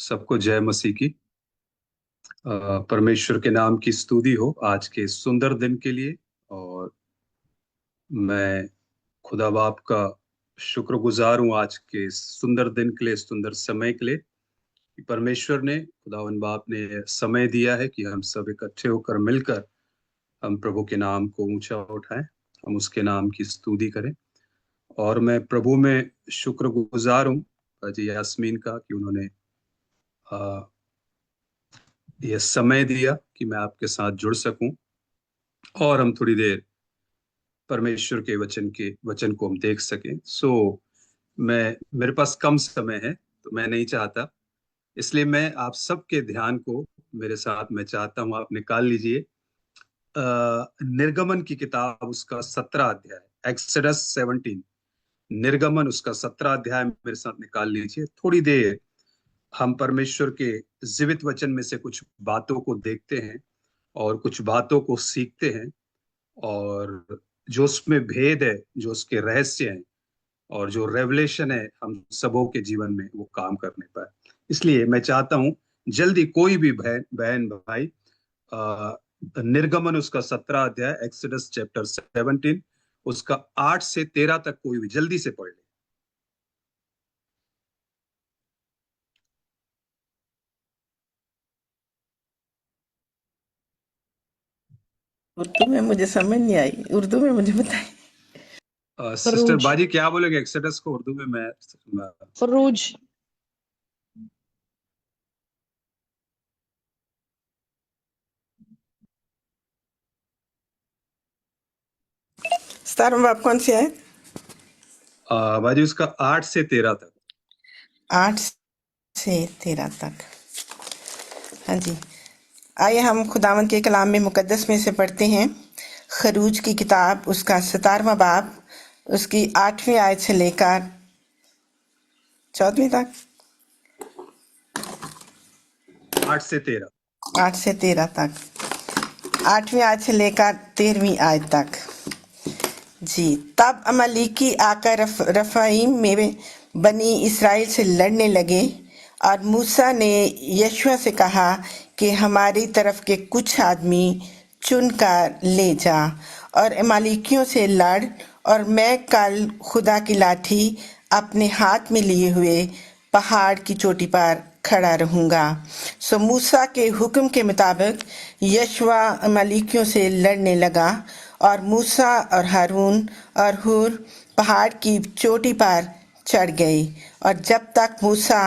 सबको जय मसीह की। परमेश्वर के नाम की स्तुति हो आज के सुंदर दिन के लिए। और मैं खुदा बाप का शुक्रगुजार हूँ आज के सुंदर दिन के लिए, सुंदर समय के लिए कि परमेश्वर ने, खुदावन बाप ने समय दिया है कि हम सब इकट्ठे होकर मिलकर हम प्रभु के नाम को ऊंचा उठाएं, हम उसके नाम की स्तुति करें। और मैं प्रभु में शुक्रगुजार हूँ जी यास्मीन का कि उन्होंने यह समय दिया कि मैं आपके साथ जुड़ सकूं और हम थोड़ी देर परमेश्वर के वचन को हम देख सकें। मेरे पास कम समय है तो मैं नहीं चाहता, इसलिए मैं आप सबके ध्यान को मेरे साथ मैं चाहता हूं आप निकाल लीजिए निर्गमन की किताब, उसका 17 अध्याय, एक्सोडस 17। निर्गमन उसका 17 अध्याय मेरे साथ निकाल लीजिए। थोड़ी देर हम परमेश्वर के जीवित वचन में से कुछ बातों को देखते हैं और कुछ बातों को सीखते हैं, और जो उसमें भेद है, जो उसके रहस्य हैं और जो रेवलेशन है, हम सबों के जीवन में वो काम करने पाए। इसलिए मैं चाहता हूं जल्दी कोई भी बहन भाई निर्गमन उसका 17 अध्याय, एक्सोडस चैप्टर 17, उसका 8 से 13 तक कोई भी जल्दी से पढ़ ले। उर्दू में मुझे समझ नहीं आई, उर्दू में मुझे बताइए। सिस्टर बाजी क्या बोलेंगे एक्सोडस को उर्दू में? मैं फरूज। स्टार में आप कौन सी है? बाजी उसका 8 से 13 तक। 8 से 13 तक। हाँ जी, आइए हम खुदावंद के कलाम में मुकद्दस में से पढ़ते हैं। खरूज की किताब उसका 17वां बाब, उसकी 8वीं आयत से लेकर 14वीं तक। 8 से 13। 8 से 13 तक, 8वीं आयत से लेकर 13वीं आयत तक। जी, तब अमालेकी आकर रफाइम में बनी इसराइल से लड़ने लगे, और मूसा ने यशुआ से कहा कि हमारी तरफ के कुछ आदमी चुनकर ले जा और अमालेकियों से लड़, और मैं कल खुदा की लाठी अपने हाथ में लिए हुए पहाड़ की चोटी पर खड़ा रहूंगा। सो मूसा के हुक्म के मुताबिक यशुआ अमालेकियों से लड़ने लगा, और मूसा और हारून और हूर पहाड़ की चोटी पर चढ़ गए, और जब तक मूसा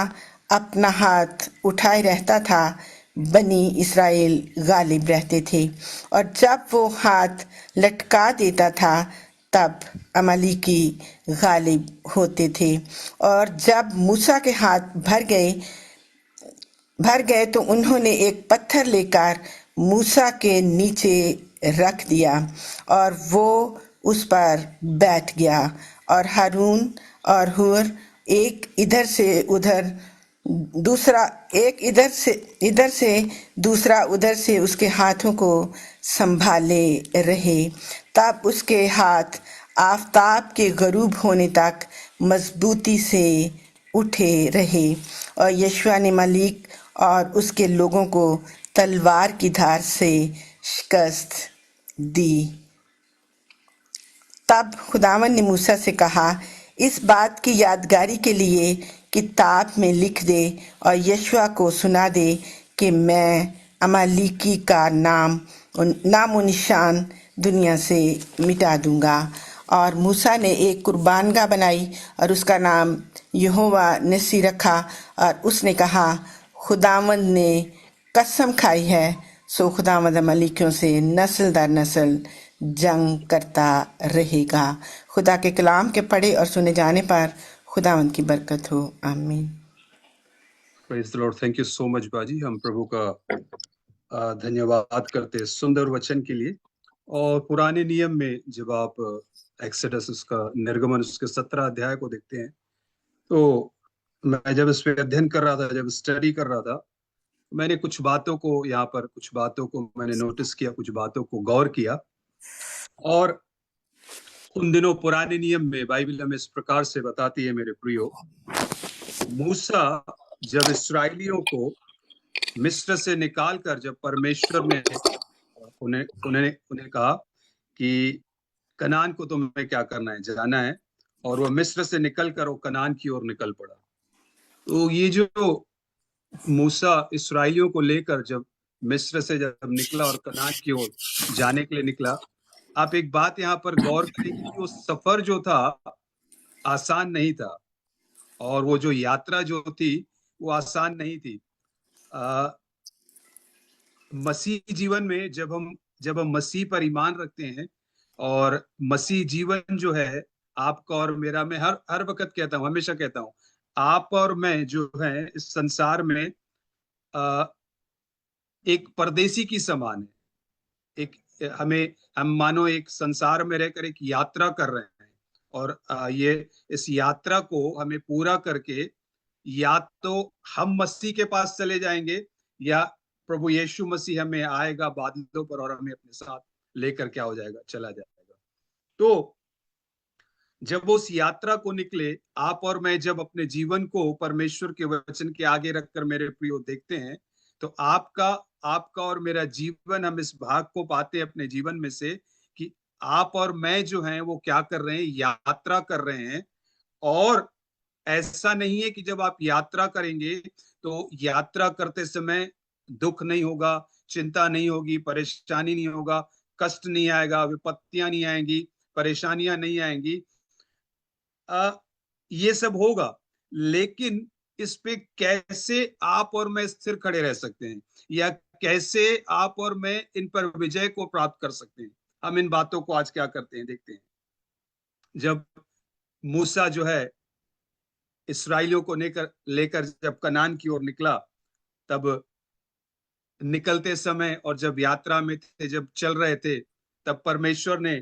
अपना हाथ उठाए रहता था बनी इसराइल गालिब रहते थे, और जब वो हाथ लटका देता था तब अमालेकी गालिब होते थे। और जब मूसा के हाथ भर गए तो उन्होंने एक पत्थर लेकर मूसा के नीचे रख दिया, और वो उस पर बैठ गया, और हारून और हूर एक इधर से दूसरा उधर से उसके हाथों को संभाले रहे। तब उसके हाथ आफताब के गरूब होने तक मजबूती से उठे रहे, और यशुआ ने मालिक और उसके लोगों को तलवार की धार से शिकस्त दी। तब खुदावन ने मूसा से कहा, इस बात की यादगारी के लिए किताब में लिख दे और यशुआ को सुना दे कि मैं अमालेकी का नामो निशान दुनिया से मिटा दूंगा। और मूसा ने एक कुर्बानगाह बनाई और उसका नाम यहोवा निस्सी रखा, और उसने कहा, खुदावंद ने कसम खाई है, सो खुदावंद अमालेकियों से नस्ल दर नस्ल जंग करता रहेगा। खुदा के कलाम के पढ़े और सुने जाने पर खुदावंद की बरकत हो, आमीन। Praise the Lord. Thank you so much बाजी। हम प्रभु का धन्यवाद करते हैं सुंदर वचन के लिए। और पुराने नियम में जब आप एक्सोडस उसका निर्गमन उसके 17 अध्याय को देखते हैं, तो मैं जब इस पे अध्ययन कर रहा था, जब स्टडी कर रहा था, मैंने कुछ बातों को मैंने नोटिस किया, कुछ बातों को गौर किया। और उन दिनों पुराने नियम में बाइबल हमें इस प्रकार से बताती है, मेरे प्रियो, मूसा जब इसराइलियों को मिस्र से निकालकर जब परमेश्वर ने उन्हें उन्हें उन्हें कहा कि कनान को तुम्हें क्या करना है, जाना है, और वो मिस्र से निकलकर वो कनान की ओर निकल पड़ा। तो ये जो मूसा इसराइलियों को लेकर जब मिस्र से जब निकला और कनान की ओर जाने के लिए निकला, आप एक बात यहाँ पर गौर करेंगे कि वो सफर जो था आसान नहीं था, और वो जो यात्रा जो थी वो आसान नहीं थी। मसीह जीवन में जब हम मसीह पर ईमान रखते हैं, और मसीह जीवन जो है आपका और मेरा, मैं हर हर वक्त कहता हूँ, हमेशा कहता हूँ, आप और मैं जो है इस संसार में आ, एक परदेसी की समान है। एक हम मानो एक संसार में रहकर एक यात्रा कर रहे हैं, और ये इस यात्रा को हमें पूरा करके या तो हम मसीह के पास चले जाएंगे, या प्रभु यीशु मसीह हमें आएगा बादलों पर और हमें अपने साथ लेकर क्या हो जाएगा, चला जाएगा। तो जब वो उस यात्रा को निकले, आप और मैं जब अपने जीवन को परमेश्वर के वचन के आगे रखकर मेरे प्रियो देखते हैं, तो आपका आपका और मेरा जीवन, हम इस भाग को पाते हैं अपने जीवन में से कि आप और मैं जो हैं वो क्या कर रहे हैं, यात्रा कर रहे हैं। और ऐसा नहीं है कि जब आप यात्रा करेंगे तो यात्रा करते समय दुख नहीं होगा, चिंता नहीं होगी, परेशानी नहीं होगा, कष्ट नहीं आएगा, विपत्तियां नहीं आएंगी, परेशानियां नहीं आएंगी। ये सब होगा, लेकिन इस पे कैसे आप और मैं स्थिर खड़े रह सकते हैं, या कैसे आप और मैं इन पर विजय को प्राप्त कर सकते हैं, हम इन बातों को आज क्या करते हैं, देखते हैं। जब मूसा जो है इसराइलियों को लेकर लेकर जब कनान की ओर निकला, तब निकलते समय और जब यात्रा में थे, जब चल रहे थे, तब परमेश्वर ने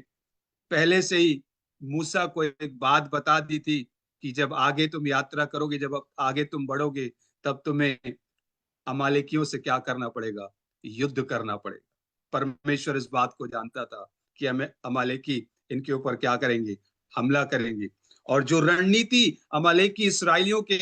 पहले से ही मूसा को एक बात बता दी थी कि जब आगे तुम यात्रा करोगे, जब आगे तुम बढ़ोगे, तब तुम्हें अमालेकियों से क्या करना पड़ेगा, युद्ध करना पड़ेगा। परमेश्वर इस बात को जानता था कि हमें अमालेकी इनके ऊपर क्या करेंगे, हमला करेंगे। और जो रणनीति अमालेकी इसराइलियों के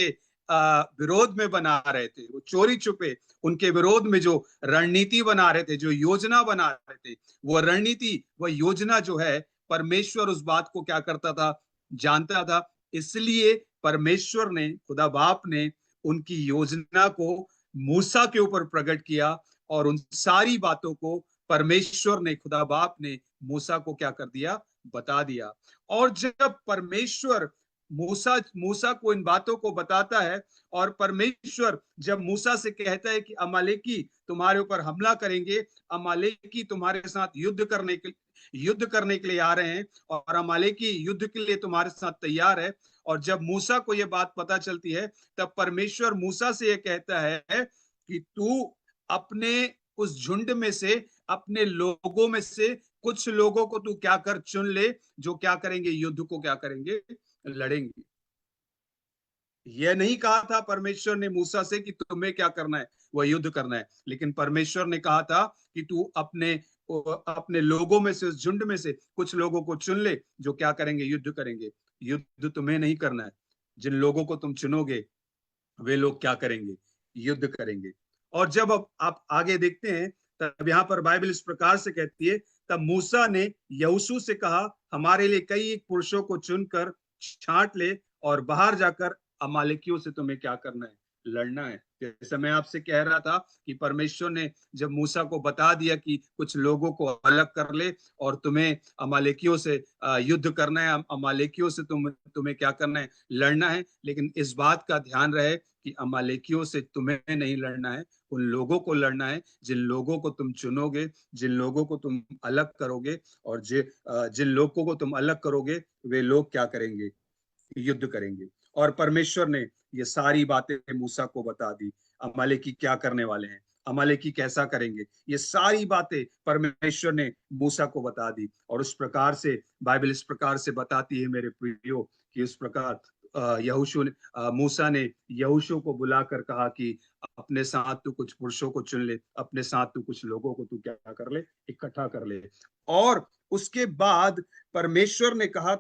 विरोध में बना रहे थे, वो चोरी छुपे उनके विरोध में जो रणनीति बना रहे थे, जो योजना बना रहे थे, वो रणनीति, वह योजना जो है, परमेश्वर उस बात को क्या करता था, जानता था। इसलिए परमेश्वर ने, खुदा बाप ने उनकी योजना को मूसा के ऊपर प्रकट किया, और उन सारी बातों को परमेश्वर ने, खुदा बाप ने मूसा को क्या कर दिया, बता दिया। और जब परमेश्वर मूसा मूसा को इन बातों को बताता है, और परमेश्वर जब मूसा से कहता है कि अमालेकी तुम्हारे ऊपर हमला करेंगे, अमालेकी तुम्हारे साथ युद्ध करने के लिए आ रहे हैं, और अमालेकी युद्ध के लिए तुम्हारे साथ तैयार है। और जब मूसा को यह बात पता चलती है, तब परमेश्वर मूसा से यह कहता है कि तू अपने उस झुंड में से, अपने लोगों में से कुछ लोगों को तू क्या कर, चुन ले, जो क्या करेंगे, युद्ध को क्या करेंगे, लड़ेंगे। यह नहीं कहा था परमेश्वर ने मूसा से कि तुम्हें क्या करना है, वह युद्ध करना है, लेकिन परमेश्वर ने कहा था कि तू अपने लोगों में से, उस झुंड में से कुछ लोगों को चुन ले, जो क्या करेंगे, युद्ध करेंगे। युद्ध तुम्हें नहीं करना है, जिन लोगों को तुम चुनोगे वे लोग क्या करेंगे, युद्ध करेंगे। और जब अब आप आगे देखते हैं, तब यहाँ पर बाइबल इस प्रकार से कहती है, तब मूसा ने यहोशू से कहा, हमारे लिए कई एक पुरुषों को चुनकर छांट ले, और बाहर जाकर अमालेकियों से तुम्हें क्या करना है, लड़ना है। जैसे मैं आपसे कह रहा था कि परमेश्वर ने जब मूसा को बता दिया कि कुछ लोगों को अलग कर ले, और तुम्हें अमालेकियों से युद्ध करना है, अमालेकियों से तुम्हें क्या करना है, लड़ना है। लेकिन इस बात का ध्यान रहे कि अमालेकियों से तुम्हें नहीं लड़ना है, उन लोगों को लड़ना है जिन लोगों को तुम चुनोगे, जिन लोगों को तुम अलग करोगे। और जिन लोगों को तुम अलग करोगे, वे लोग क्या करेंगे, युद्ध करेंगे। और परमेश्वर ने ये सारी बातें मूसा को बता दी, अमालेकी क्या करने वाले हैं, अमालेकी कैसा करेंगे, ये सारी बातें परमेश्वर ने मूसा को बता दी। और उस प्रकार से बाइबल इस प्रकार से बताती है मेरे प्रियो कि उस प्रकार यहोशू ने मूसा ने यहोशू को बुलाकर कहा कि अपने साथ तू कुछ पुरुषों को चुन ले, अपने साथ तू कुछ लोगों को तू क्या कर ले, इकट्ठा कर ले। और उसके बाद परमेश्वर ने कहा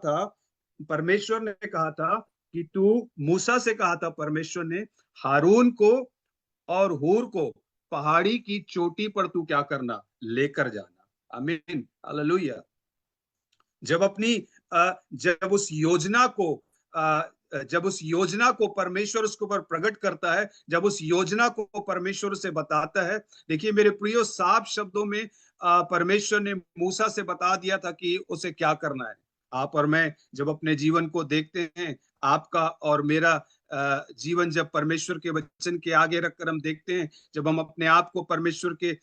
था कि तू, मूसा से कहा था परमेश्वर ने, हारून को और हूर को पहाड़ी की चोटी पर तू क्या करना, लेकर जाना। आमीन, हालेलुया। जब अपनी जब उस योजना को जब उस योजना को परमेश्वर उसके ऊपर प्रकट करता है, जब उस योजना को परमेश्वर से बताता है, देखिए मेरे प्रियो, साफ शब्दों में परमेश्वर ने मूसा से बता दिया था कि उसे क्या करना है। आप और मैं जब अपने जीवन को देखते हैं, आपका और मेरा जीवन जब परमेश्वर के वचन के आगे रखकर हम देखते हैं, जब हम अपने आप को परमेश्वर के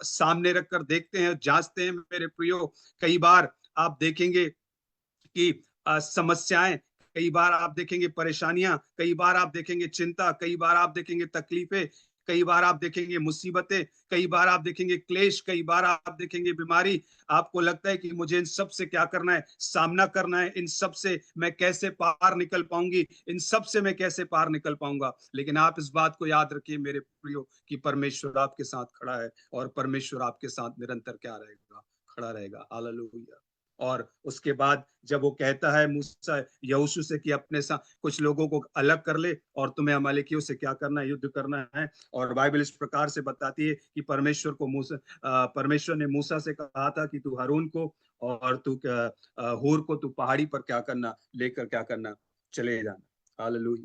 सामने रखकर देखते हैं, जांचते हैं मेरे प्रियो, कई बार आप देखेंगे कि समस्याएं, कई बार आप देखेंगे परेशानियां, कई बार आप देखेंगे चिंता, कई बार आप देखेंगे तकलीफें, कई बार आप देखेंगे मुसीबतें, कई बार आप देखेंगे क्लेश, कई बार आप देखेंगे बीमारी। आपको लगता है कि मुझे इन सब से क्या करना है, सामना करना है, इन सब से मैं कैसे पार निकल पाऊंगी, इन सब से मैं कैसे पार निकल पाऊंगा। लेकिन आप इस बात को याद रखिए मेरे प्रियो कि परमेश्वर आपके साथ खड़ा है, और परमेश्वर आपके साथ निरंतर क्या रहेगा, खड़ा रहेगा। हालेलुया। और उसके बाद जब वो कहता है मूसा यहोशू से कि अपने साथ कुछ लोगों को अलग कर ले और तुम्हें अमालेकियों से क्या करना है, युद्ध करना है। और बाइबल इस प्रकार से बताती है कि परमेश्वर ने मूसा से कहा था कि तू हारून को और तू हूर को तू पहाड़ी पर क्या करना, लेकर क्या करना, चले जाना। हालेलुया।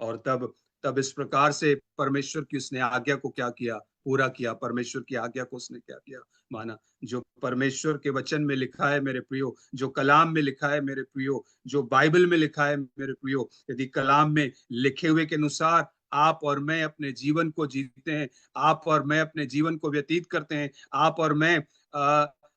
और तब तब इस प्रकार से परमेश्वर की उसने आज्ञा को क्या किया, पूरा किया। परमेश्वर की आज्ञा को उसने क्या किया, माना। जो परमेश्वर के वचन में लिखा है मेरे प्रियो, जो कलाम में लिखा है मेरे प्रियो, जो बाइबल में लिखा है मेरे प्रियो, यदि कलाम में लिखे हुए के अनुसार आप और मैं अपने जीवन को जीते हैं, आप और मैं अपने जीवन को व्यतीत करते हैं, आप और मैं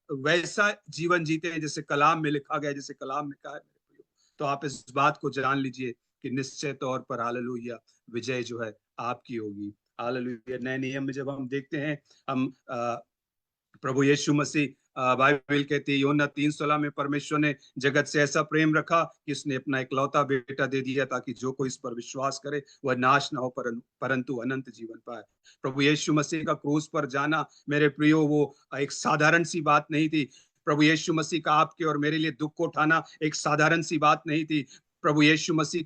वैसा जीवन जीते हैं जैसे कलाम में लिखा गया, जैसे कलाम में कहा है मेरे प्रियो, तो आप इस बात को जान लीजिए कि निश्चय तौर पर हालेलुया विजय जो है आपकी होगी। हालेलुया। नए नियम में जब हम देखते हैं, हम प्रभु यीशु मसीह, बाइबल कहती है यूहन्ना 3:16 में, परमेश्वर ने जगत से ऐसा प्रेम रखा कि उसने अपना इकलौता बेटा दे दिया ताकि जो कोई इस पर विश्वास करे वह नाश ना हो परंतु अनंत जीवन पाए। प्रभु यीशु मसीह का क्रूस पर जाना मेरे प्रियो, वो एक साधारण सी बात नहीं थी। प्रभु यीशु मसीह का आपके और मेरे लिए दुख को उठाना एक साधारण सी बात नहीं थी। प्रभु यीशु मसीह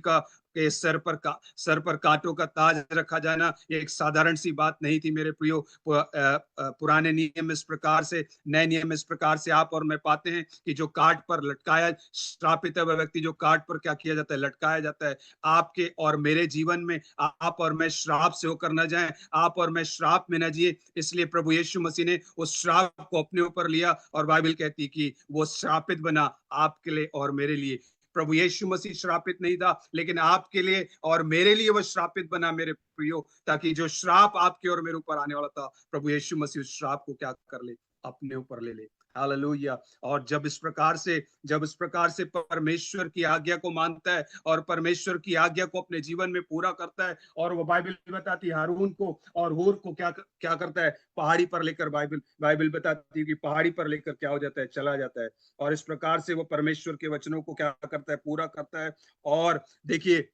का के सर पर कांटों का ताज रखा जाना ये एक साधारण सी बात नहीं थी मेरे प्रियो। पुराने नियम इस प्रकार से, नए नियम इस प्रकार से आप और मैं पाते हैं कि जो काट पर लटकाया, श्रापित है वह व्यक्ति जो काट पर क्या किया जाता है, लटकाया जाता है। आपके और मेरे जीवन में आप और मैं श्राप से होकर न जाएं, आप और मैं श्राप में न जिए, इसलिए प्रभु यीशु मसीह ने उस श्राप को अपने ऊपर लिया और बाइबल कहती कि वो श्रापित बना आपके लिए और मेरे लिए। प्रभु यीशु मसीह श्रापित नहीं था, लेकिन आपके लिए और मेरे लिए वह श्रापित बना मेरे प्रियो, ताकि जो श्राप आपके और मेरे ऊपर आने वाला था, प्रभु यीशु मसीह उस श्राप को क्या कर ले, अपने ऊपर ले ले। हालेलुया। और जब इस प्रकार से परमेश्वर की आज्ञा को मानता है और परमेश्वर की आज्ञा को अपने जीवन में पूरा करता है, और वो बाइबल बताती है हारून को और हूर को क्या करता है, पहाड़ी पर लेकर, बाइबल बताती है कि पहाड़ी पर लेकर क्या हो जाता है, चला जाता है। और इस प्रकार से वो परमेश्वर के वचनों को क्या करता है, पूरा करता है। और देखिए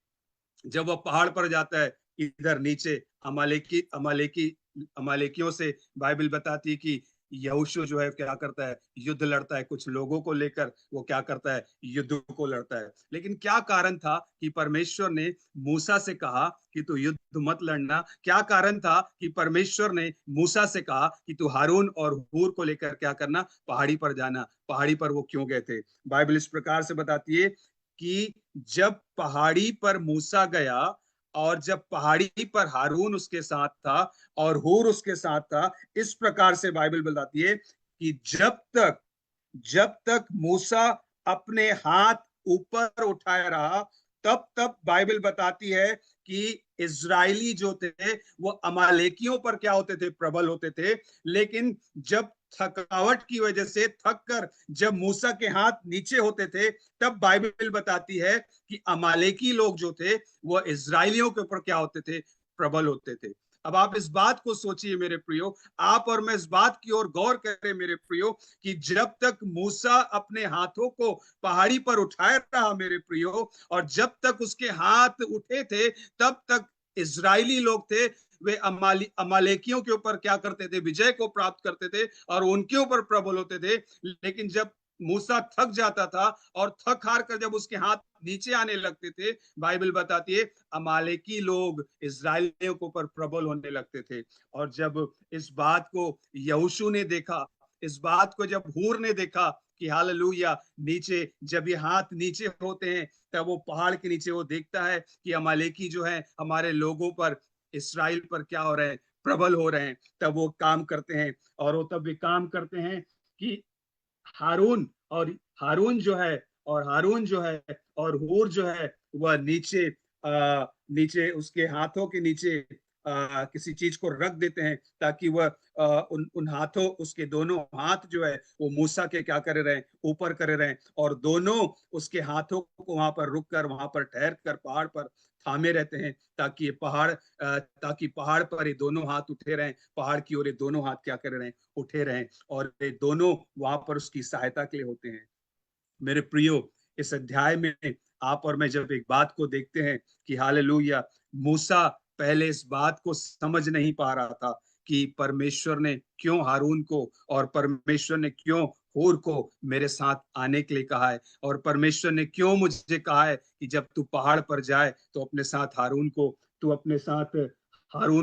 जब वह पहाड़ पर जाता है, इधर नीचे अमालेकियों से बाइबल बताती है कि यहोशू जो है क्या करता है, युद्ध लड़ता है। कुछ लोगों को लेकर वो क्या करता है, युद्ध को लड़ता है। लेकिन क्या कारण था कि परमेश्वर ने मूसा से कहा कि तू युद्ध मत लड़ना? क्या कारण था कि परमेश्वर ने मूसा से कहा कि तू हारून और हूर को लेकर क्या करना, पहाड़ी पर जाना? पहाड़ी पर वो क्यों गए थे? बाइबल इस प्रकार से बताती है कि जब पहाड़ी पर मूसा गया और जब पहाड़ी पर हारून उसके साथ था और हूर उसके साथ था, इस प्रकार से बाइबल बताती है कि जब तक मूसा अपने हाथ ऊपर उठाया रहा, तब तक बाइबल बताती है कि इजरायली जो थे वो अमालेकियों पर क्या होते थे, प्रबल होते थे। लेकिन जब थकावट की वजह से थक कर जब मूसा के हाथ नीचे होते थे, तब बाइबल बताती है कि अमालेकी लोग जो थे वो इजरायलियों के ऊपर क्या होते थे, प्रबल होते थे। अब आप इस बात को सोचिए मेरे प्रियो, आप और मैं इस बात की ओर गौर करें मेरे प्रियो, कि जब तक मूसा अपने हाथों को पहाड़ी पर उठाए रहा मेरे प्रियो, और जब तक उसके हाथ उठे थे, तब तक इजरायली लोग थे वे अमालेकियों के ऊपर क्या करते थे, विजय को प्राप्त करते थे और उनके ऊपर प्रबल होते थे। लेकिन जब मूसा थक जाता था और थक हार कर जब उसके हाथ नीचे आने लगते थे, बाइबल बताती है अमालेकी लोग इजराइलियों के ऊपर प्रबल होने लगते थे। और जब इस बात को यहोशू ने देखा, इस बात को जब हूर ने देखा कि हालेलुया, नीचे जब ये हाथ नीचे होते हैं तब वो पहाड़ के नीचे वो देखता है कि अमालेकी जो है हमारे लोगों पर, इसराइल पर क्या हो रहे हैं, प्रबल हो रहे हैं। तब वो काम करते हैं, और वो तब भी काम करते हैं कि हारून और हारून जो है और हूर जो है वह नीचे उसके हाथों के नीचे किसी चीज को रख देते हैं, ताकि वह उन हाथों, उसके दोनों हाथ जो है वो मूसा के क्या करे रहे, ऊपर करे रहे, और दोनों उसके हाथों को वहां पर रुक कर, वहां पर ठहर कर पहाड़ पर थामे रहते हैं, ताकि पहाड़ पर ये दोनों हाथ उठे रहें, पहाड़ की ओर ये दोनों हाथ क्या करे रहे, उठे रहें, और ये दोनों वहां पर उसकी सहायता के लिए होते हैं। मेरे प्रियो, इस अध्याय में आप और मैं जब एक बात को देखते हैं कि हालेलुया, मूसा पहले इस बात को समझ नहीं पा रहा था कि परमेश्वर ने क्यों हारून को और परमेश्वर ने क्यों हूर को मेरे साथ आने के लिए कहा है, और परमेश्वर ने क्यों मुझे कहा है कि जब तू पहाड़ पर जाए तो अपने साथ हारून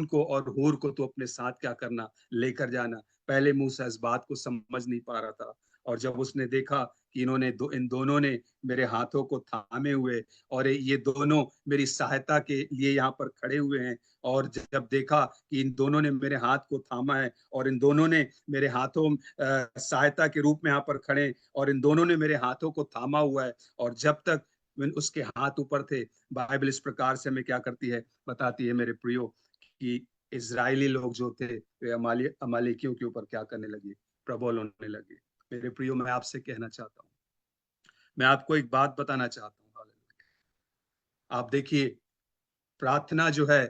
को और हूर को तू अपने साथ क्या करना, लेकर जाना। पहले मूसा इस बात को समझ नहीं पा रहा था, और जब उसने देखा कि इन दोनों ने मेरे हाथों को थामे हुए और ये दोनों मेरी सहायता के लिए यहाँ पर खड़े हुए हैं, और जब देखा कि इन दोनों ने मेरे हाथ को थामा है और इन दोनों ने मेरे हाथों सहायता के रूप में यहाँ पर खड़े, और इन दोनों ने मेरे हाथों को थामा हुआ है, और जब तक उसके हाथ ऊपर थे, बाइबल इस प्रकार से हमें क्या करती है, बताती है मेरे प्रियो, कि इजरायली लोग जो थे वे अमालेकियों के ऊपर क्या करने लगे, प्रबल होने लगे। मेरे प्रियो, मैं आपसे कहना चाहता हूँ, मैं आपको एक बात बताना चाहता हूँ। आप देखिए, प्रार्थना जो है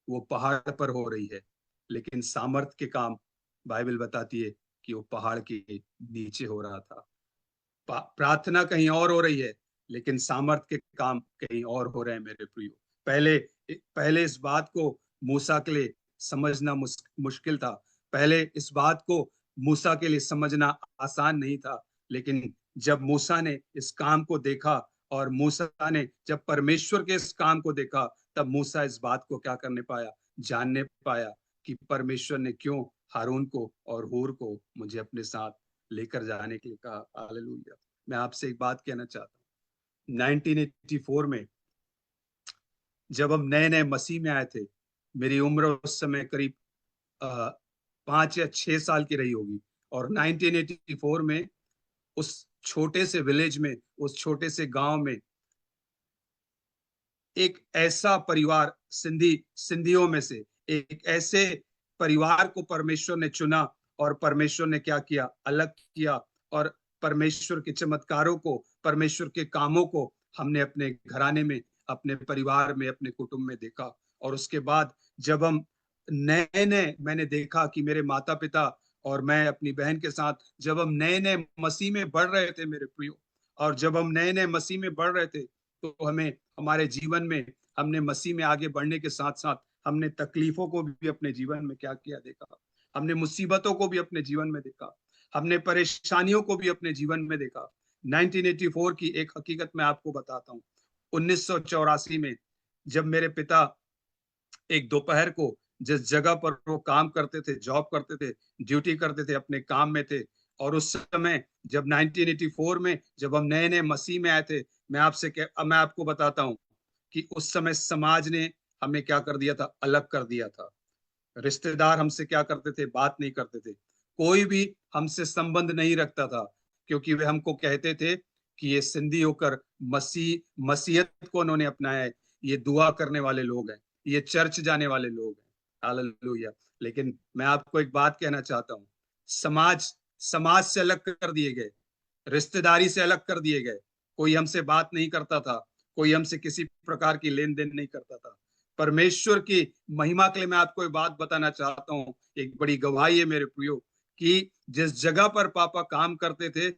वो पहाड़ पर हो रही है, लेकिन सामर्थ के काम बाइबल बताती है कि वो पहाड़ के नीचे हो रहा था। प्रार्थना कहीं और हो रही है, लेकिन सामर्थ के काम कहीं और हो रहे हैं। मेरे प्रियो, पहले पहले इस बात को मूसा के लिए समझना मुश्किल था। पहले इस बात को मूसा के लिए समझना आसान नहीं था, लेकिन जब मूसा ने इस काम को देखा और मूसा ने जब परमेश्वर के इस काम को देखा, तब मूसा इस बात को क्या करने पाया, जानने पाया कि परमेश्वर ने क्यों हारून को और हूर को मुझे अपने साथ लेकर जाने के लिए कहा। हालेलुया। मैं आपसे एक बात कहना चाहता हूँ, 1984 में जब हम नए नए मसीह में आए थे, मेरी उम्र उस समय करीब 5 या 6 साल की रही होगी, और 1984 में उस छोटे से विलेज में, उस छोटे से गांव में एक ऐसा परिवार, सिंधियों में से एक ऐसे परिवार को परमेश्वर ने चुना, और परमेश्वर ने क्या किया, अलग किया, और परमेश्वर के चमत्कारों को, परमेश्वर के कामों को हमने अपने घराने में, अपने परिवार में, अपने कुटुंब में देखा। और उसके बाद जब हम नए नए, मैंने देखा कि मेरे माता पिता और मैं अपनी बहन के साथ जब हम नए नए मसीह में बढ़ रहे थे, मेरे प्रियो, और जब हम नए नए मसीह में बढ़ रहे थे, तो हमें हमारे जीवन में, हमने मसीह में आगे बढ़ने के साथ साथ हमने तकलीफों को भी अपने जीवन में क्या किया, देखा। हमने मुसीबतों को भी अपने जीवन में देखा, हमने परेशानियों को भी अपने जीवन में देखा। 1984 की एक हकीकत मैं आपको बताता हूँ। 1984 में जब मेरे पिता एक दोपहर को जिस जगह पर वो काम करते थे, जॉब करते थे, ड्यूटी करते थे, अपने काम में थे, और उस समय जब 1984 में जब हम नए नए मसीह में आए थे, मैं आपको बताता हूँ कि उस समय समाज ने हमें क्या कर दिया था, अलग कर दिया था। रिश्तेदार हमसे क्या करते थे, बात नहीं करते थे, कोई भी हमसे संबंध नहीं रखता था, क्योंकि वे हमको कहते थे कि ये सिंधी होकर मसीहत को उन्होंने अपनाया है, ये दुआ करने वाले लोग हैं, ये चर्च जाने वाले लोग हैं। हालेलुया। लेकिन मैं आपको एक बात कहना चाहता हूँ, समाज समाज से अलग कर दिए गए, रिश्तेदारी से अलग कर दिए गए, कोई हमसे बात नहीं करता था, कोई हमसे किसी प्रकार की लेन देन नहीं करता था। परमेश्वर की महिमा के लिए मैं आपको एक बात बताना चाहता हूँ, एक बड़ी गवाही है मेरे प्रियो, कि जिस जगह पर पापा काम करते थे,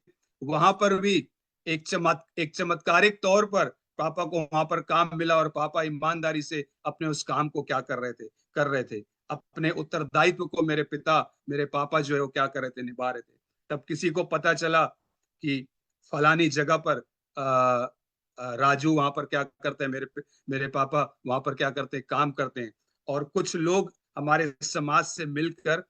वहां पर भी एक चमत्कारिक तौर पर पापा को वहां पर काम मिला, और पापा ईमानदारी से अपने उस काम को क्या कर रहे थे, अपने उत्तरदायित्व को मेरे पापा जो है वो क्या कर रहे थे, निभा रहे थे। तब किसी को पता चला कि फलानी जगह पर राजू वहां पर क्या करते हैं, मेरे पापा वहां पर क्या करते हैं, काम करते हैं। और कुछ लोग हमारे समाज से मिलकर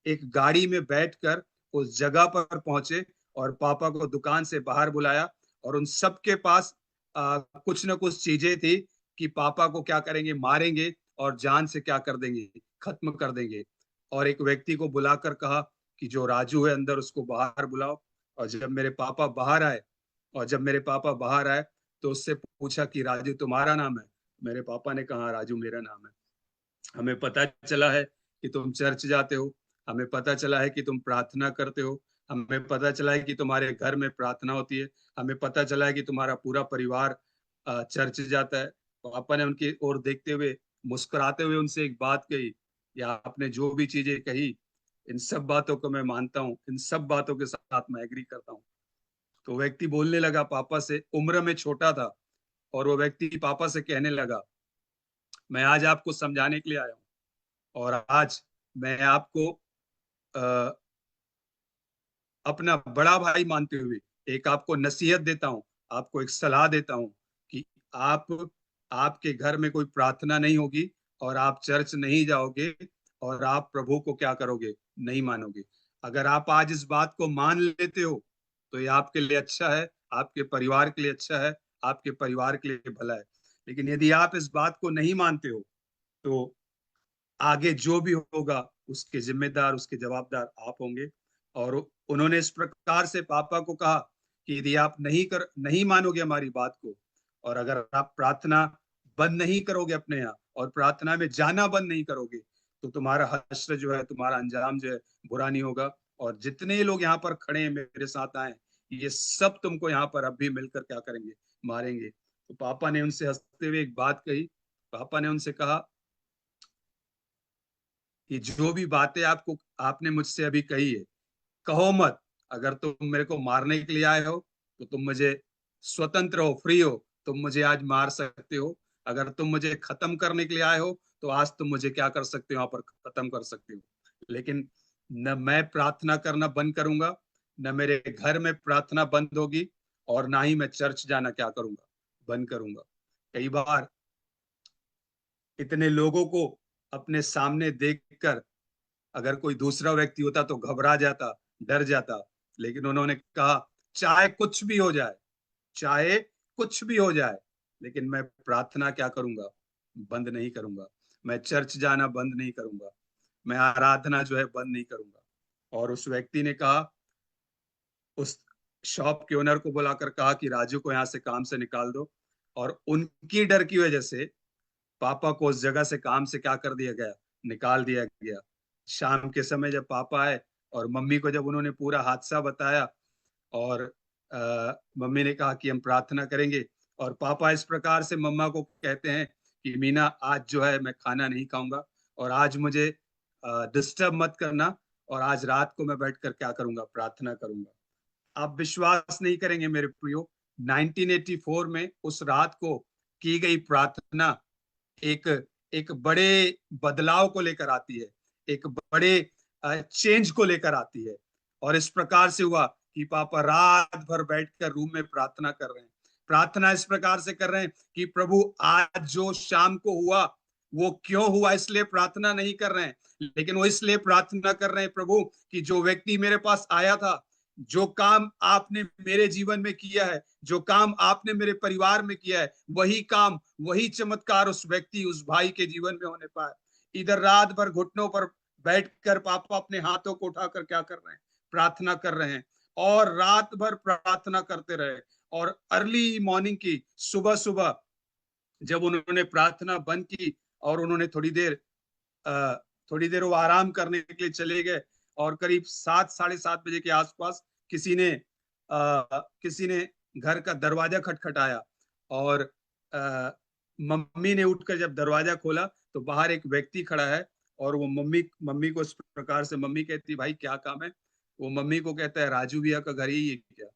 एक गाड़ी में बैठकर उस जगह पर पहुंचे और पापा को दुकान से बाहर बुलाया, और उन सब के पास कुछ न कुछ चीजें थी कि पापा को क्या करेंगे, मारेंगे और जान से क्या कर देंगे, खत्म कर देंगे। और एक व्यक्ति को बुलाकर कहा कि जो राजू है अंदर, उसको बाहर बुलाओ। और जब मेरे पापा बाहर आए तो उससे पूछा कि राजू तुम्हारा नाम है? मेरे पापा ने कहा राजू मेरा नाम है। हमें पता चला है कि तुम चर्च जाते हो, हमें पता चला है कि तुम प्रार्थना करते हो, हमें पता चला है कि तुम्हारे घर में प्रार्थना होती है, हमें पता चला है कि तुम्हारा पूरा परिवार चर्च जाता है। पापा ने उनकी ओर देखते हुए, मुस्कुराते हुए उनसे एक बात कही, या आपने जो भी चीजें कही, इन सब बातों को मैं मानता हूँ, इन सब बातों के साथ मैं एग्री करता हूँ। तो व्यक्ति बोलने लगा, पापा से उम्र में छोटा था, और वो व्यक्ति पापा से कहने लगा, मैं आज आपको समझाने के लिए आया हूँ, और आज मैं आपको अ, अपना बड़ा भाई मानते हुए एक आपको नसीहत देता हूँ, आपको एक सलाह देता हूँ कि आप आपके घर में कोई प्रार्थना नहीं होगी, और आप चर्च नहीं जाओगे, और आप प्रभु को क्या करोगे, नहीं मानोगे। अगर आप आज इस बात को मान लेते हो तो ये आपके लिए अच्छा है, आपके परिवार के लिए अच्छा है, आपके परिवार के लिए भला है। लेकिन यदि आप इस बात को नहीं मानते हो तो आगे जो भी होगा उसके जिम्मेदार, उसके जवाबदार आप होंगे। और उन्होंने इस प्रकार से पापा को कहा कि यदि आप नहीं मानोगे हमारी बात को, और अगर आप प्रार्थना बंद नहीं करोगे अपने यहाँ, और प्रार्थना में जाना बंद नहीं करोगे, तो तुम्हारा हश्र जो है, तुम्हारा अंजाम जो है, बुरा नहीं होगा। और जितने लोग यहाँ पर खड़े हैं मेरे साथ आए, ये सब तुमको यहाँ पर अब भी मिलकर क्या करेंगे, मारेंगे। तो पापा ने उनसे हंसते हुए एक बात कही। पापा ने उनसे कहा कि जो भी बातें आपने मुझसे अभी कही है, कहो मत। अगर तुम मेरे को मारने के लिए आए हो तो तुम मुझे स्वतंत्र हो, फ्री हो, तुम मुझे आज मार सकते हो। अगर तुम मुझे खत्म करने के लिए आए हो तो आज तुम मुझे क्या कर सकते हो, यहाँ पर खत्म कर सकते हो। लेकिन न मैं प्रार्थना करना बंद करूंगा, न मेरे घर में प्रार्थना बंद होगी, और ना ही मैं चर्च जाना क्या करूंगा, बंद करूंगा। कई बार इतने लोगों को अपने सामने देखकर अगर कोई दूसरा व्यक्ति होता तो घबरा जाता, डर जाता। लेकिन उन्होंने कहा, चाहे कुछ भी हो जाए, चाहे कुछ भी हो जाए, लेकिन मैं प्रार्थना क्या करूंगा, बंद नहीं करूंगा। मैं चर्च जाना बंद नहीं करूंगा, मैं आराधना जो है बंद नहीं करूंगा। और उस व्यक्ति ने कहा, उस शॉप के ओनर को बुलाकर कहा कि राजू को यहाँ से काम से निकाल दो। और उनकी डर की वजह से पापा को उस जगह से काम से क्या कर दिया गया, निकाल दिया गया। शाम के समय जब पापा आए और मम्मी को जब उन्होंने पूरा हादसा बताया, और मम्मी ने कहा कि हम प्रार्थना करेंगे, और पापा इस प्रकार से मम्मा को कहते हैं कि मीना आज जो है मैं खाना नहीं खाऊंगा, और आज मुझे डिस्टर्ब मत करना, और आज रात को मैं बैठकर क्या करूंगा, प्रार्थना करूंगा। आप विश्वास नहीं करेंगे मेरे प्रियो, 1984 में उस रात को की गई प्रार्थना एक एक बड़े बदलाव को लेकर आती है, एक बड़े चेंज को लेकर आती है। और इस प्रकार से हुआ कि पापा रात भर बैठकर रूम में प्रार्थना कर रहे हैं। प्रार्थना इस प्रकार से कर रहे हैं कि प्रभु आज जो शाम को हुआ वो क्यों हुआ, इसलिए प्रार्थना नहीं कर रहे हैं, लेकिन वो इसलिए प्रार्थना कर रहे हैं प्रभु कि जो व्यक्ति मेरे पास आया था, जो काम आपने मेरे जीवन में किया है, जो काम आपने मेरे परिवार में किया है, वही काम, वही चमत्कार उस व्यक्ति, उस भाई के जीवन में होने पाए। इधर रात भर घुटनों पर बैठकर पापा अपने हाथों को उठाकर क्या कर रहे हैं, प्रार्थना कर रहे हैं, और रात भर प्रार्थना करते रहे। और अर्ली मॉर्निंग की सुबह सुबह जब उन्होंने प्रार्थना बंद की, और उन्होंने थोड़ी देर वो आराम करने के लिए चले गए, और करीब 7 साढ़े 7 बजे के आसपास किसी ने घर का दरवाजा खटखटाया। और मम्मी ने उठकर जब दरवाजा खोला तो बाहर एक व्यक्ति खड़ा है, और वो मम्मी को इस प्रकार से, मम्मी कहती भाई क्या काम है? वो मम्मी को कहता है राजू भैया का घर ही है क्या?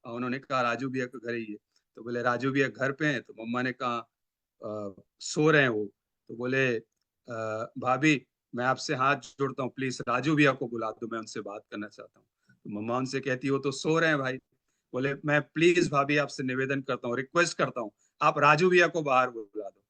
उन्होंने कहा राजू भैया का घर ही है। तो बोले राजू भैया घर पे हैं? तो मम्मा ने कहा सो रहे हैं वो। तो बोले भाभी मैं आपसे हाथ जोड़ता हूँ, प्लीज राजू भैया को बुला दो, मैं उनसे बात करना चाहता हूँ। तो मम्मा उनसे कहती हो तो सो रहे हैं भाई। बोले मैं प्लीज भाभी आपसे निवेदन करता हूँ, रिक्वेस्ट करता हूँ, आप राजू भैया को बाहर बुला दो।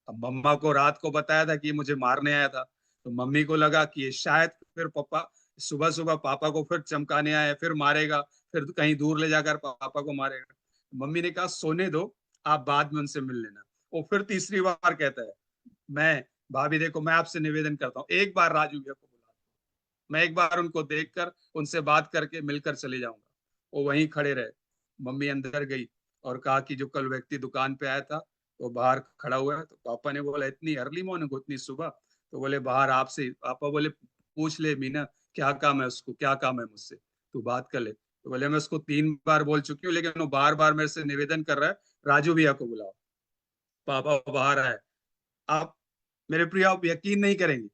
अब मम्मा को रात को बताया था कि ये मुझे मारने आया था, तो मम्मी को लगा कि ये शायद फिर पापा सुबह सुबह पापा को फिर चमकाने आया, फिर मारेगा, फिर कहीं दूर ले जाकर पापा को मारेगा। मम्मी ने कहा सोने दो, आप बाद में उनसे मिल लेना। वो फिर तीसरी बार कहता है, मैं भाभी देखो मैं आपसे निवेदन करता हूँ, एक बार राजू भैया को बुला दो, मैं एक बार उनको देखकर उनसे बात करके मिलकर चले जाऊंगा। वो वहीं खड़े रहे। मम्मी अंदर गई और कहा कि जो कल व्यक्ति दुकान पे आया था वो बाहर खड़ा हुआ है। तो पापा ने बोला इतनी अर्ली मॉर्निंग, इतनी सुबह? तो बोले बाहर आपसे। पापा बोले पूछ ले मीना, क्या काम है उसको, क्या काम है मुझसे, तू बात कर ले। तो बोले मैं उसको 3 बार बोल चुकी हूँ, लेकिन वो बार बार मेरे से निवेदन कर रहा है, राजू भैया को बुलाओ। पापा बाहर आए। आप मेरे प्रिय आप यकीन नहीं करेंगे,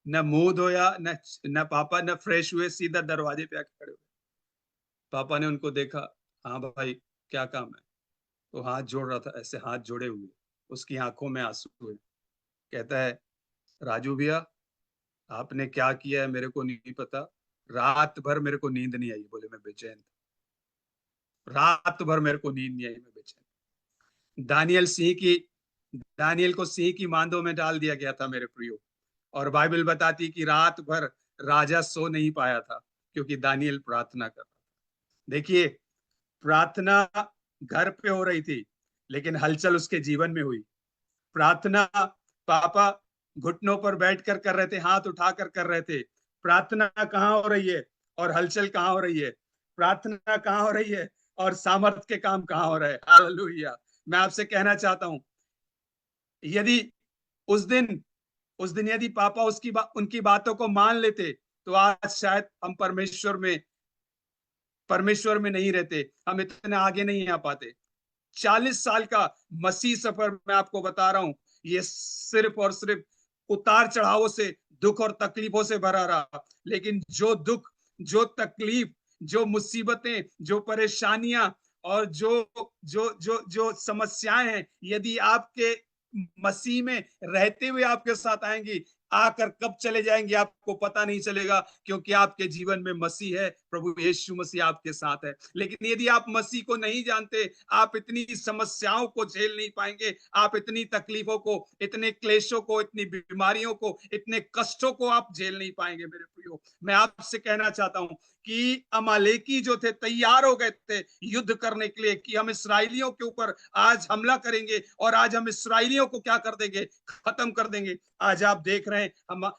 न मुंह धोया, न पापा न फ्रेश हुए, सीधा दरवाजे पे आके खड़े हुए। पापा ने उनको देखा, हाँ भाई क्या काम है? तो हाथ जोड़ रहा था, ऐसे हाथ जोड़े हुए, उसकी आंखों में आंसू है। कहता है राजू भैया आपने क्या किया है मेरे को नहीं पता, रात भर मेरे को नींद नहीं आई। बोले मैं बेचैन था, रात भर मेरे को नींद नहीं आई, मैं बेचैन। दानियल सिंह की दानियल को सिंह की मांदों में डाल दिया गया था मेरे प्रियो। और बाइबल बताती कि रात भर राजा सो नहीं पाया था, क्योंकि दानियल प्रार्थना कर रहा था। देखिए, प्रार्थना घर पे हो रही थी, लेकिन हलचल उसके जीवन में हुई। प्रार्थना पापा घुटनों पर बैठकर कर रहे थे, हाथ उठाकर कर रहे थे। प्रार्थना कहाँ हो रही है और हलचल कहाँ हो रही है? प्रार्थना कहाँ हो रही है और सामर्थ के काम कहाँ हो रहे हैं? हालेलुया। मैं आपसे कहना चाहता हूं, यदि उस दिन यदि पापा उनकी बातों को मान लेते, तो आज शायद हम परमेश्वर में नहीं रहते, हम इतने आगे नहीं आ पाते। 40 साल का मसीह सफर मैं आपको बता रहा हूं, ये सिर्फ और सिर्फ उतार चढ़ावों से, दुख और तकलीफों से भरा रहा। लेकिन जो दुख, जो तकलीफ, जो मुसीबतें, जो परेशानियां और जो समस्याएं हैं, यदि आपके मसीह में रहते हुए आपके साथ आएंगी, आकर कब चले जाएंगे आपको पता नहीं चलेगा, क्योंकि आपके जीवन में मसीह है, प्रभु यीशु मसीह आपके साथ है। लेकिन यदि आप मसीह को नहीं जानते, आप इतनी समस्याओं को झेल नहीं पाएंगे, आप इतनी तकलीफों को, इतने क्लेशों को, इतनी बीमारियों को, इतने कष्टों को आप झेल नहीं पाएंगे मेरे प्रियो। मैं आपसे कहना चाहता हूं कि अमालेकी जो थे तैयार हो गए थे युद्ध करने के लिए, कि हम इसराइलियों के ऊपर आज हमला करेंगे और आज हम इसराइलियों को क्या कर देंगे, खत्म कर देंगे। आज आप देख रहे हैं,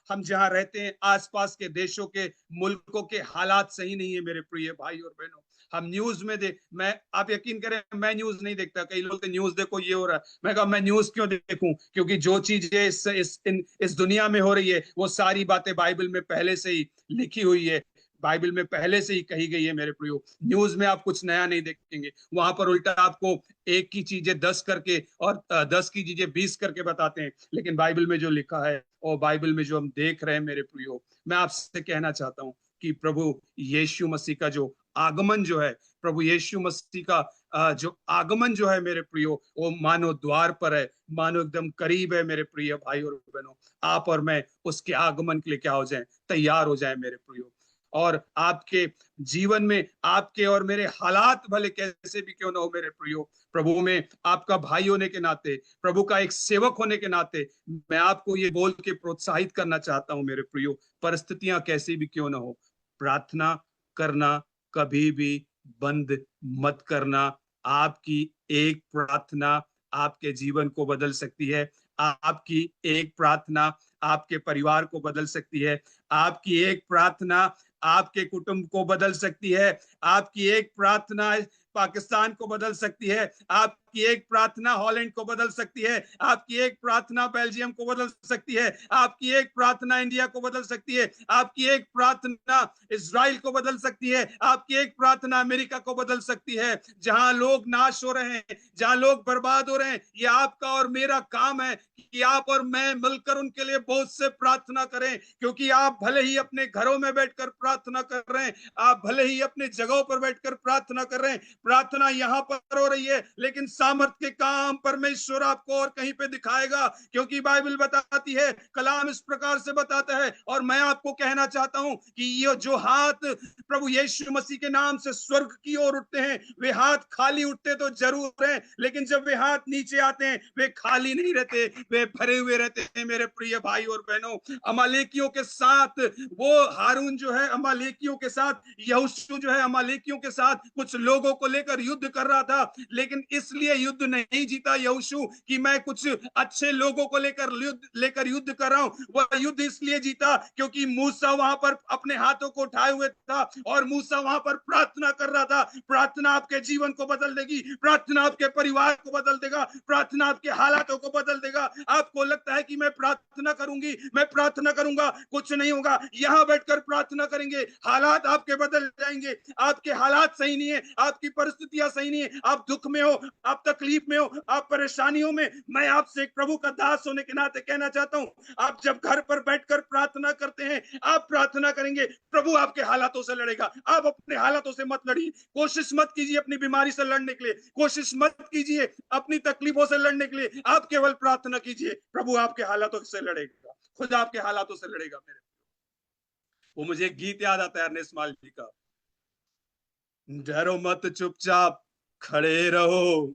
हम जहां रहते हैं, आसपास के देशों के, मुल्कों के हालात सही नहीं है मेरे प्रिय भाई और बहनों। हम न्यूज में मैं, आप यकीन करें, मैं न्यूज नहीं देखता। कई लोग न्यूज देखो ये हो रहा है, मैं कहा मैं न्यूज क्यों देखूं? क्योंकि जो चीजें इस दुनिया में हो रही है, वो सारी बातें बाइबल में पहले से ही लिखी हुई है, बाइबल में पहले से ही कही गई है मेरे प्रियो। न्यूज में आप कुछ नया नहीं देखेंगे, वहां पर उल्टा आपको एक की चीजें 10 करके और 10 की चीजें 20 करके बताते हैं। लेकिन बाइबल में जो लिखा है और बाइबल में जो हम देख रहे हैं मेरे प्रियो, मैं आपसे कहना चाहता हूँ कि प्रभु यीशु मसीह का जो आगमन जो है, प्रभु यीशु मसीह का जो आगमन जो है मेरे प्रियो, वो मानो द्वार पर है, मानो एकदम करीब है मेरे प्रिय भाई और बहनों। आप और मैं उसके आगमन के लिए क्या हो जाए, तैयार हो जाए मेरे प्रियो। और आपके जीवन में आपके और मेरे हालात भले कैसे भी क्यों ना हो मेरे प्रियो, प्रभु में आपका भाई होने के नाते, प्रभु का एक सेवक होने के नाते, मैं आपको ये बोल के प्रोत्साहित करना चाहता हूं मेरे प्रियो, परिस्थितियां कैसी भी क्यों ना हो, प्रार्थना करना कभी भी बंद मत करना। आपकी एक प्रार्थना आपके जीवन को बदल सकती है, आपकी एक प्रार्थना आपके परिवार को बदल सकती है, आपकी एक प्रार्थना आपके कुटुंब को बदल सकती है, आपकी एक प्रार्थना पाकिस्तान को बदल सकती है, आपकी एक प्रार्थना हॉलैंड को बदल सकती है, आपकी एक प्रार्थना बेल्जियम को बदल सकती है, आपकी एक प्रार्थना इंडिया को बदल सकती है, आपकी एक प्रार्थना इजराइल को बदल सकती है, आपकी एक प्रार्थना अमेरिका को बदल सकती है। जहां लोग नाश हो रहे हैं, जहां लोग बर्बाद हो रहे हैं, ये आपका और मेरा काम है कि आप और मैं मिलकर उनके लिए बहुत से प्रार्थना करें। क्योंकि आप भले ही अपने घरों में बैठकर प्रार्थना कर रहे हैं, आप भले ही अपने जगहों पर बैठकर प्रार्थना कर रहे हैं, प्रार्थना यहां पर हो रही है, लेकिन सामर्थ के काम परमेश्वर आपको और कहीं पे दिखाएगा, क्योंकि बाइबल बताती है, कलाम इस प्रकार से बताता है। और मैं आपको कहना चाहता हूं कि ये जो हाथ प्रभु यीशु मसीह के नाम से स्वर्ग की ओर उठते हैं, वे हाथ खाली उठते तो जरूर हैं, लेकिन जब वे हाथ नीचे आते हैं वे खाली नहीं रहते, वे भरे हुए रहते हैं। मेरे प्रिय भाई और बहनों, अमालेकियों के साथ वो हारून जो है, अमालेकियों के साथ यहोशू जो है, अमालेकियों के साथ कुछ लोगों को लेकर युद्ध कर रहा था, लेकिन इसलिए युद्ध नहीं जीता यहोशू कि मैं कुछ अच्छे लोगों को लेकर युद्ध कर रहा हूं। वह युद्ध इसलिए जीता क्योंकि मूसा वहां पर अपने हाथों को उठाए हुए था और मूसा वहां पर प्रार्थना कर रहा था। प्रार्थना आपके जीवन को बदल देगी, प्रार्थना आपके परिवार को बदल देगा, प्रार्थना आपके हालातों को बदल देगा। आपको लगता है कि मैं प्रार्थना करूंगी, मैं प्रार्थना करूंगा, कुछ नहीं होगा। यहां बैठकर प्रार्थना करेंगे, हालात आपके बदल जाएंगे। आपके हालात सही नहीं है, आपकी परिस्थितियां सही नहीं है, आप दुख में हो, आप तकलीफ में हो, आप परेशानियों में, मैं आपसे एक प्रभु का दास होने के नाते कहना चाहता हूं, आप जब घर पर बैठकर प्रार्थना करते हैं, आप प्रार्थना करेंगे, प्रभु आपके हालातों से लड़ेगा। आप अपने हालातों से मत लड़िए, कोशिश मत कीजिए अपनी बीमारी से लड़ने के लिए, कोशिश मत कीजिए अपनी तकलीफों से लड़ने के लिए, आप केवल प्रार्थना कीजिए, प्रभु आपके हालातों से लड़ेगा, खुद आपके हालातों से लड़ेगा। मेरे वो मुझे एक गीत याद आता है अर्नेस्ट मालवी का, डरो मत चुपचाप खड़े रहो,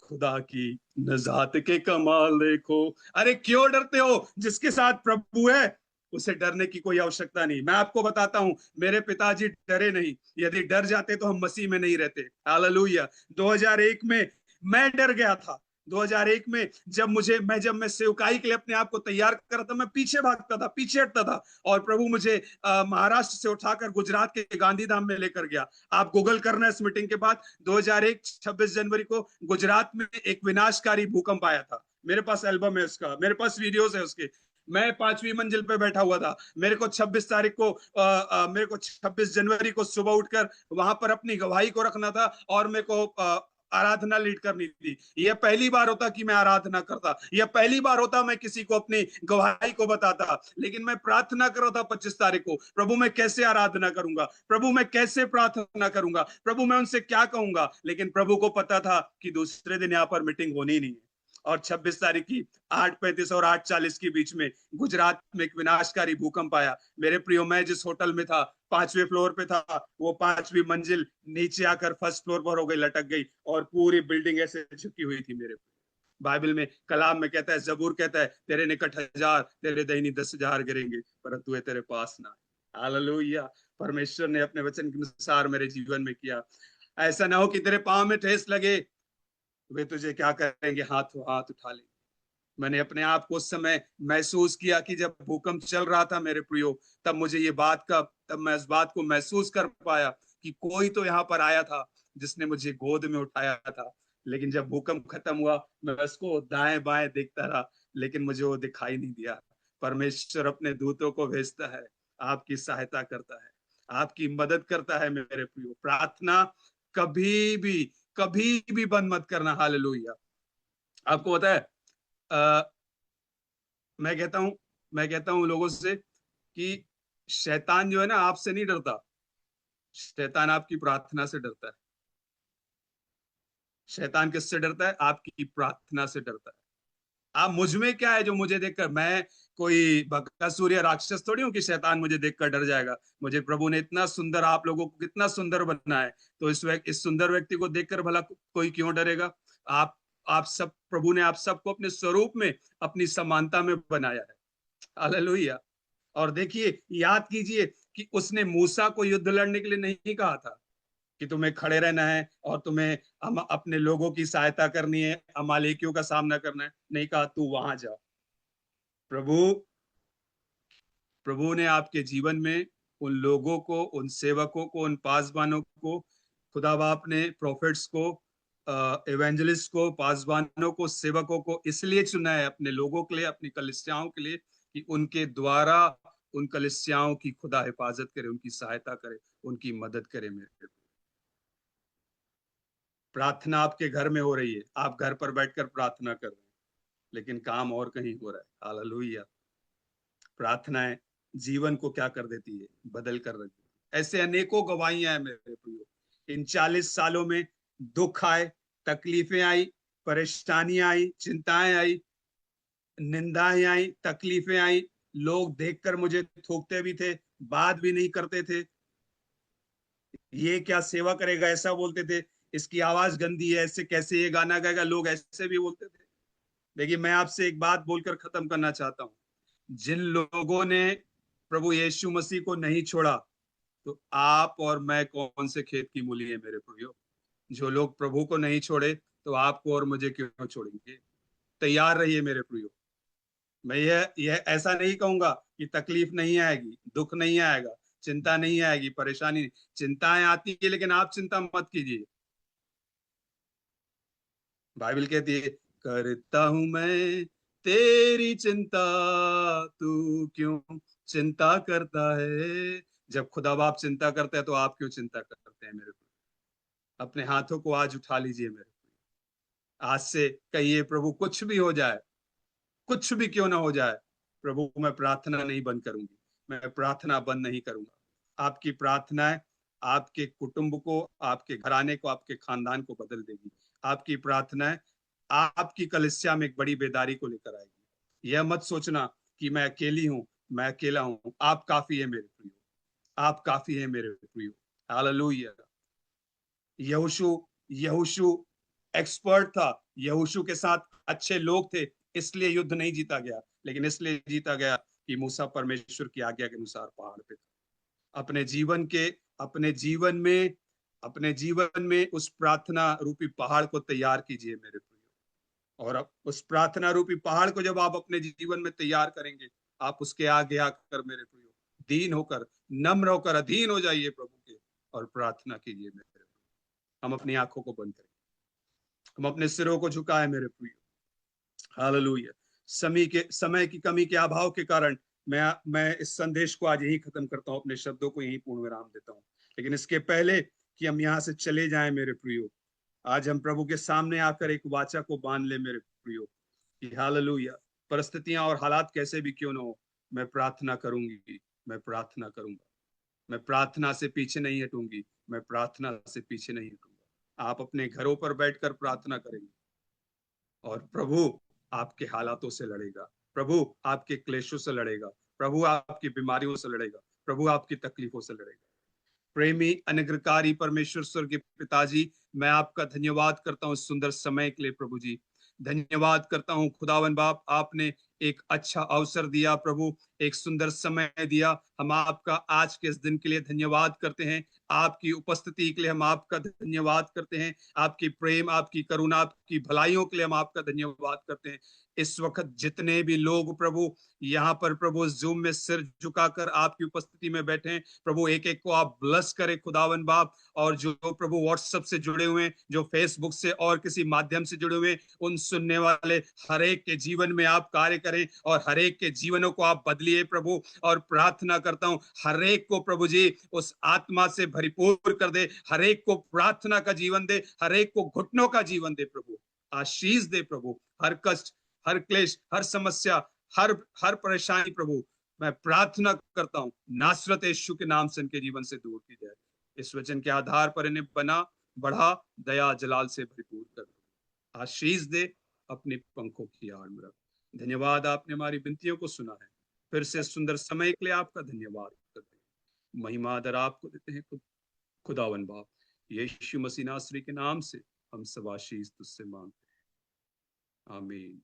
खुदा की नजात के कमाल देखो। अरे क्यों डरते हो? जिसके साथ प्रभु है उसे डरने की कोई आवश्यकता नहीं। मैं आपको बताता हूं, मेरे पिताजी डरे नहीं, यदि डर जाते तो हम मसीह में नहीं रहते। हालेलुया। 2001 में मैं डर गया था। 2001 में जब मैं सेवकाई के लिए अपने आप को तैयार कर रहा था, मैं पीछे भागता था, पीछे हटता था, और प्रभु मुझे महाराष्ट्र से उठाकर गुजरात के गांधीधाम में लेकर गया। आप गूगल करना इस मीटिंग के बाद, 2001 26 जनवरी को गुजरात में एक विनाशकारी भूकंप आया था। मेरे पास एल्बम है उसका, मेरे पास वीडियोस है उसके। मैं 5वीं मंजिल पे बैठा हुआ था। मेरे को 26 जनवरी को सुबह उठकर वहां पर अपनी गवाही को रखना था, और मेरे को आराधना लीड करनी थी। यह पहली बार होता कि मैं आराधना करता, यह पहली बार होता मैं किसी को अपनी गवाही को बताता। लेकिन मैं प्रार्थना कर रहा था 25 तारीख को, प्रभु मैं कैसे आराधना करूंगा, प्रभु मैं कैसे प्रार्थना करूंगा, प्रभु मैं उनसे क्या कहूंगा। लेकिन प्रभु को पता था कि दूसरे दिन यहाँ पर मीटिंग होनी ही नहीं है। और 26 तारीख की 8:35 और 8:40 के बीच में गुजरात में एक विनाशकारी भूकंप आया। मेरे प्रियो, मैं जिस होटल में था 5वें फ्लोर पे था, वो 5वीं मंजिल नीचे आकर फर्स्ट फ्लोर पर हो गई, लटक गई, और पूरी बिल्डिंग ऐसे झुकी हुई थी। मेरे बाइबल में, कलाम में कहता है, जबूर कहता है, तेरे निकट 1000, तेरे दाहिनी 10,000 गिरेंगे, परंतु वे तेरे पास ना। हालेलुया। परमेश्वर ने अपने वचन के अनुसार मेरे जीवन में किया। ऐसा ना हो कि तेरे पांव में ठेस लगे, वे तुझे क्या करेंगे, हाथों हाथ उठा लेंगे। मैंने अपने आप को उस समय महसूस किया कि जब भूकंप चल रहा था मेरे प्रियो, तब मैं इस बात को महसूस कर पाया कि कोई तो यहाँ पर आया था जिसने मुझे गोद में उठाया था। लेकिन जब भूकंप खत्म हुआ, मैं उसको दाएं बाएं देखता रहा, लेकिन मुझे वो दिखाई नहीं दिया। परमेश्वर अपने दूतों को भेजता है, आपकी सहायता करता है, आपकी मदद करता है। मेरे प्रियो, प्रार्थना कभी भी, कभी भी बंद मत करना। हालेलुया। आपको पता है, आ, मैं कहता हूं लोगों से कि शैतान जो है ना, आपसे नहीं डरता, शैतान आपकी प्रार्थना से डरता है। शैतान किससे डरता है? आपकी प्रार्थना से डरता है। आप मुझ में क्या है जो मुझे देखकर, मैं कोई बकासुर या राक्षस थोड़ी हूं कि शैतान मुझे देखकर डर जाएगा। मुझे प्रभु ने इतना सुंदर, आप लोगों को कितना सुंदर बनाया है, तो इस सुंदर व्यक्ति को देखकर भला कोई क्यों डरेगा? आप सब, प्रभु ने आप सबको अपने स्वरूप में, अपनी समानता में बनाया है। हालेलुया। और देखिए, याद कीजिए कि उसने मूसा को युद्ध लड़ने के लिए नहीं कहा था कि तुम्हें खड़े रहना है और तुम्हें अपने लोगों की सहायता करनी है, अमालेकियों का सामना करना है। नहीं कहा तू वहां जा। प्रभु प्रभु ने आपके जीवन में उन लोगों को, उन सेवकों को, उन पासवानों को, खुदा बाप ने प्रोफेट्स को, एवेंजलिस्ट को, पासवानों को, सेवकों को इसलिए चुना है अपने लोगों के लिए, अपनी कलीसियाओं के लिए, कि उनके द्वारा उन कलीसियाओं की खुदा हिफाजत करे, उनकी सहायता करे, उनकी मदद करे। मेरे प्रार्थना आपके घर में हो रही है, आप घर पर बैठकर प्रार्थना कर रहे हैं, लेकिन काम और कहीं हो रहा है। हालेलुया। प्रार्थनाएं जीवन को क्या कर देती है? बदल कर रखती है। ऐसे अनेकों गवाहियां हैं मेरे प्रियो। इन 40 सालों में दुख आए, तकलीफें आई, परेशानियां आई, चिंताएं आई, निंदाएं आई, तकलीफें आई, लोग देखकर मुझे थूकते भी थे, बात भी नहीं करते थे, ये क्या सेवा करेगा ऐसा बोलते थे, इसकी आवाज गंदी है, ऐसे कैसे ये गाना गाएगा, लोग ऐसे भी बोलते थे। लेकिन मैं आपसे एक बात बोलकर खत्म करना चाहता हूं, जिन लोगों ने प्रभु यीशु मसीह को नहीं छोड़ा, तो आप और मैं कौन से खेत की मूली है मेरे प्रियो। जो लोग प्रभु को नहीं छोड़े, तो आपको और मुझे क्यों छोड़ेंगे। तैयार रहिए मेरे प्रियो। मैं यह ऐसा नहीं कहूंगा कि तकलीफ नहीं आएगी, दुख नहीं आएगा, चिंता नहीं आएगी, परेशानी नहीं। चिंताएं आती है, लेकिन आप चिंता मत कीजिए। बाइबल कहती है, करता हूं मैं तेरी चिंता, तू क्यों चिंता करता है। जब खुदा बाप चिंता करते हैं, तो आप क्यों चिंता करते हैं मेरे को। अपने हाथों को आज उठा लीजिए मेरे को। आज से कहिए, प्रभु कुछ भी हो जाए, कुछ भी क्यों ना हो जाए, प्रभु मैं प्रार्थना नहीं बंद करूंगी, मैं प्रार्थना बंद नहीं करूंगा। आपकी प्रार्थनाएं आपके कुटुंब को, आपके घराने को, आपके खानदान को बदल देगी। आपकी प्रार्थनाएं आपकी कलीसिया में एक बड़ी बेदारी को लेकर आएगी। यह मत सोचना कि मैं अकेली हूं, मैं अकेला हूं। आप काफी है मेरे प्रियो, आप काफी है मेरे प्रियो। हालेलुया। यहोशू यहोशू एक्सपर्ट था, यहोशू के साथ अच्छे लोग थे, इसलिए युद्ध नहीं जीता गया, लेकिन इसलिए जीता गया कि मूसा परमेश्वर की आज्ञा के अनुसार पहाड़ पे था। अपने जीवन में अपने जीवन में उस प्रार्थना रूपी पहाड़ को तैयार कीजिए मेरे प्रियो। और अब उस प्रार्थना रूपी पहाड़ को जब आप अपने जीवन में तैयार करेंगे, आप उसके आगे आकर मेरे प्रियो दीन होकर, नम्र होकर अधीन हो जाइए प्रभु के, और प्रार्थना कीजिए मेरे प्रियो। हम अपनी आंखों को बंद करें, हम अपने सिरों को झुकाए मेरे प्रियो। हालेलुया। समय की कमी के अभाव के कारण मैं इस संदेश को आज यही खत्म करता हूं, अपने शब्दों को यही पूर्ण विराम देता हूं। लेकिन इसके पहले कि हम यहाँ से चले जाएं मेरे प्रियो, आज हम प्रभु के सामने आकर एक वाचा को बांध ले मेरे प्रियो कि हालेलुया, परिस्थितियां और हालात कैसे भी क्यों ना हो, मैं प्रार्थना करूंगी, मैं प्रार्थना करूंगा, मैं प्रार्थना से पीछे नहीं हटूंगी, मैं प्रार्थना से पीछे नहीं हटूंगा। आप अपने घरों पर बैठकर प्रार्थना करेंगे, और प्रभु आपके हालातों से लड़ेगा, प्रभु आपके क्लेशों से लड़ेगा, प्रभु आपकी बीमारियों से लड़ेगा, प्रभु आपकी तकलीफों से लड़ेगा। प्रेमी अनुग्रहकारी परमेश्वर स्वर्गीय पिताजी, मैं आपका धन्यवाद करता हूँ इस सुंदर समय के लिए प्रभु जी। धन्यवाद करता हूँ खुदावन बाप, आपने एक अच्छा अवसर दिया प्रभु, एक सुंदर समय दिया। हम आपका आज के इस दिन के लिए धन्यवाद करते हैं, आपकी उपस्थिति के लिए हम आपका धन्यवाद करते हैं, आपकी प्रेम, आपकी करुणा, आपकी भलाइयों के लिए हम आपका धन्यवाद करते हैं। इस वक्त जितने भी लोग प्रभु यहाँ पर प्रभु जूम में सिर झुकाकर आपकी उपस्थिति में बैठे हैं, प्रभु एक एक को आप ब्लेस करें खुदावन बाप। और जो प्रभु व्हाट्सएप से जुड़े हुए हैं, जो फेसबुक से और किसी माध्यम से जुड़े हुए हैं, उन सुनने वाले हर एक के जीवन में आप कार्य करें, और हर एक के जीवनों को आप बदलिए प्रभु। और प्रार्थना करता हूं हर एक को प्रभु जी उस आत्मा से भरपूर कर दे, हर एक को प्रार्थना का जीवन दे, हर एक को घुटनों का जीवन दे प्रभु। आशीष दे प्रभु। हर कष्ट, हर क्लेश, हर समस्या, हर हर परेशानी प्रभु, मैं प्रार्थना करता हूं नासरत यीशु के नाम से इनके जीवन से दूर की जाए। इस वचन के आधार पर इन्हें बना बढ़ा दया जलाल से भरपूर कर दो। आशीष दे, अपने पंखों की आड़ में रख। धन्यवाद, आपने हमारी विनतियों को सुना है। फिर से सुंदर समय के लिए आपका धन्यवाद करते हैं। महिमा आदर आपको देते हैं खुदावन बाप। यीशु मसीह नासरी के नाम से हम सब आशीष तुझसे मांगते हैं, आमीन।